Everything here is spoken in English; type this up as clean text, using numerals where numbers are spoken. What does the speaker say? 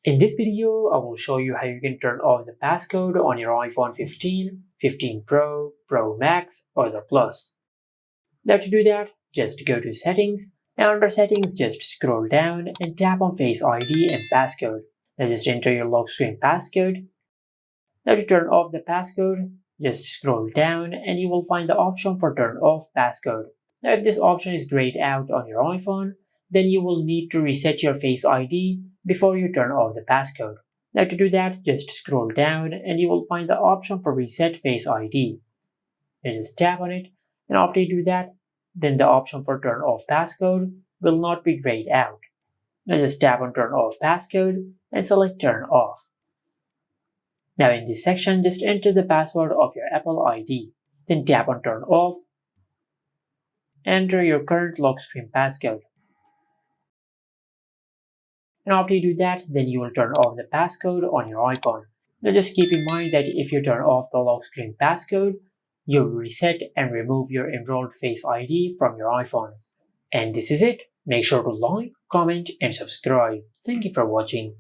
In this video, I will show you how you can turn off the passcode on your iPhone 15, 15 Pro, Pro Max, or the Plus. Now to do that, just go to Settings, and under Settings just scroll down and tap on Face ID and Passcode. Now just enter your lock screen passcode. Now to turn off the passcode, just scroll down and you will find the option for Turn Off Passcode. Now if this option is grayed out on your iPhone, then you will need to reset your Face ID before you turn off the passcode. Now to do that, just scroll down and you will find the option for Reset Face ID. Then just tap on it, and after you do that, then the option for Turn Off Passcode will not be grayed out. Now just tap on Turn Off Passcode and select Turn Off. Now in this section, just enter the password of your Apple ID. Then tap on Turn Off. Enter your current lock screen passcode. And after you do that, then you will turn off the passcode on your iPhone. Now just keep in mind that if you turn off the lock screen passcode, you'll reset and remove your enrolled Face ID from your iPhone. And this is it. Make sure to like, comment, and subscribe. Thank you for watching.